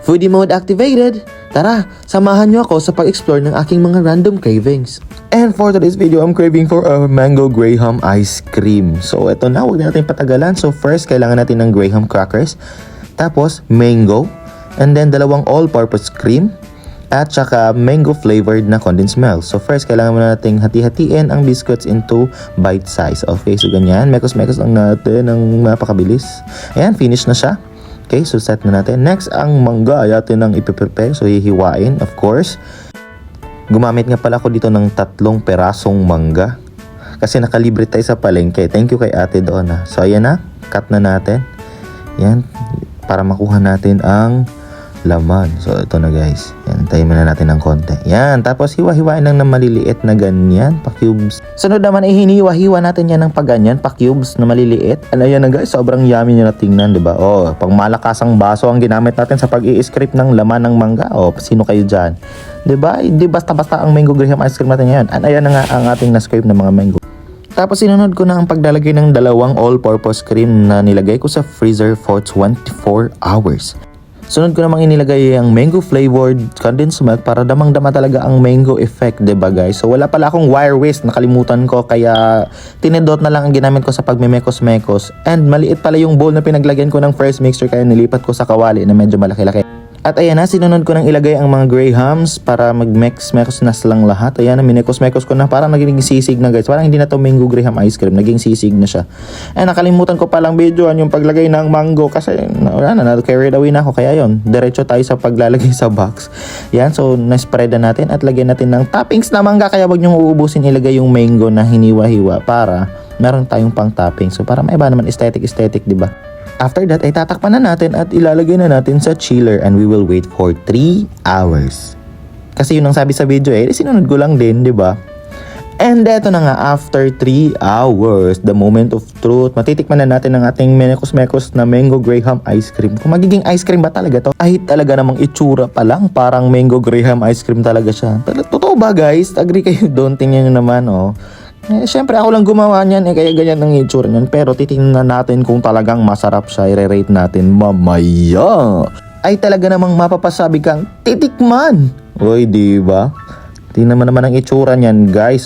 Foodie mode activated! Tara, samahan nyo ako sa pag-explore ng aking mga random cravings. And for today's video, I'm craving for a mango graham ice cream. So ito na, huwag na natin patagalan. So first, kailangan natin ng graham crackers. Tapos, mango. And then, dalawang all-purpose cream. At saka mango flavored na condensed milk. So first, kailangan muna nating hati-hatiin ang biscuits into bite size. Okay, so ganyan. Mekos-mekos lang natin ng mapakabilis. Ayan, finish na siya. Okay, so set na natin. Next, ang mangga ay atin ang ipiprepare. So hihiwain, of course. Gumamit nga pala ako dito ng 3 perasong mangga. Kasi nakalibre tayo sa palengke. Thank you kay ate doon ha. So ayan na, cut na natin. Yan, para makuha natin ang laman. So ito na guys. Yan, tayo muna natin ng konti. Yan, tapos hiwa-hiwain lang ng maliliit na ganyan, pa-cubes. Sunod naman ay hiniwa-hiwa natin yan ng pa-ganyan, pa-cubes na maliliit. Ano yan na guys, sobrang yummy nyo na tingnan, diba? Oh, pang malakasang baso ang ginamit natin sa pag-i-script ng laman ng mangga. Oh, sino kayo dyan? Diba? Hindi basta-basta ang mango graham ice cream natin yan. Ayan na nga ang ating na-scrape ng mga mango. Tapos sinunod ko na ang paglalagay ng 2 all-purpose cream na nilagay ko sa freezer for 24 hours. Sunod ko namang inilagay ang mango flavored condensed milk para damang-dama talaga ang mango effect, diba guys? So wala pala akong wire waste, nakalimutan ko, kaya tinidot na lang ang ginamit ko sa pagmemekos-mekos. And maliit pala yung bowl na pinaglagyan ko ng first mixture, kaya nilipat ko sa kawali na medyo malaki-laki. At ayan na, sinunod ko nang ilagay ang mga grahams para mag-mekos na silang lahat. Ayan na, minekos-mekos ko na, parang naging sisig na guys. Parang hindi na to mango graham ice cream, naging sisig na siya. Eh, nakalimutan ko palang videoan yung paglagay ng mango kasi na-carried away na ako. Kaya yon, diretso tayo sa paglalagay sa box. Yan, so na-spread na natin at lagyan natin ng toppings na mangga. Kaya wag niyong uubusin, ilagay yung mango na hiniwa-hiwa para meron tayong pang topping. So para maiba naman aesthetic, di ba? After that, ay tatakpan na natin at ilalagay na natin sa chiller and we will wait for 3 hours. Kasi yun ang sabi sa video sinunod ko lang din, di ba? And eto na nga, after 3 hours, the moment of truth, matitikman na natin ang ating mekos-mekos na mango graham ice cream. Kung magiging ice cream ba talaga to? Ay talaga namang itsura pa lang, parang mango graham ice cream talaga siya. Totoo ba guys? Agree kayo doon? Tingnan nyo naman Siyempre ako lang gumawa niyan kaya ganyan ang itsura niyan. Pero titingnan natin kung talagang masarap siya. I-rate natin mamaya. Ay talaga namang mapapasabi kang titikman. Uy, diba? Tingnan mo naman ang itsura niyan guys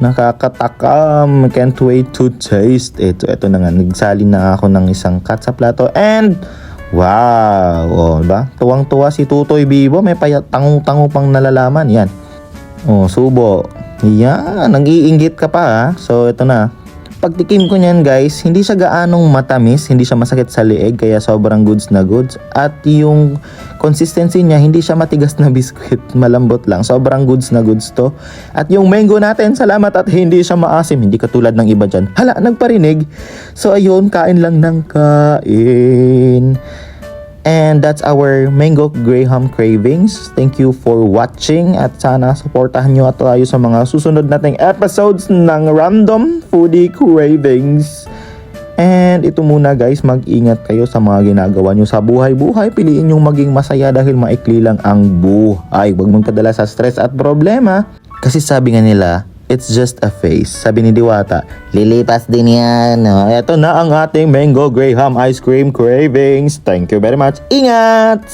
Nakakatakam. Can't wait to taste it. So ito na nga, nagsalin na ako ng isang cut sa plato. And wow, diba? Tuwang-tuwa si Tutoy Bibo. May tango-tango pang nalalaman. Yan. Subo. Yan, nag-iinggit ka pa So ito na. Pagtikim ko niyan guys, hindi siya gaanong matamis, hindi siya masakit sa leeg, kaya sobrang goods na goods. At yung consistency niya, hindi siya matigas na biskuit, malambot lang. Sobrang goods na goods to. At yung mango natin, salamat at hindi siya maasim, hindi katulad ng iba dyan. Hala, nagparinig. So ayun, kain lang ng kain. And that's our mango graham cravings. Thank you for watching at sana supportahan nyo at tayo sa mga susunod nating episodes ng Random Foodie Cravings. And ito muna guys, mag-ingat kayo sa mga ginagawa nyo sa buhay-buhay. Piliin yung maging masaya dahil maikli lang ang buhay. Huwag mong padala sa stress at problema. Kasi sabi nga nila, it's just a phase. Sabi ni Diwata, lilipas din yan. Ito na ang ating mango graham ice cream cravings. Thank you very much. Ingat!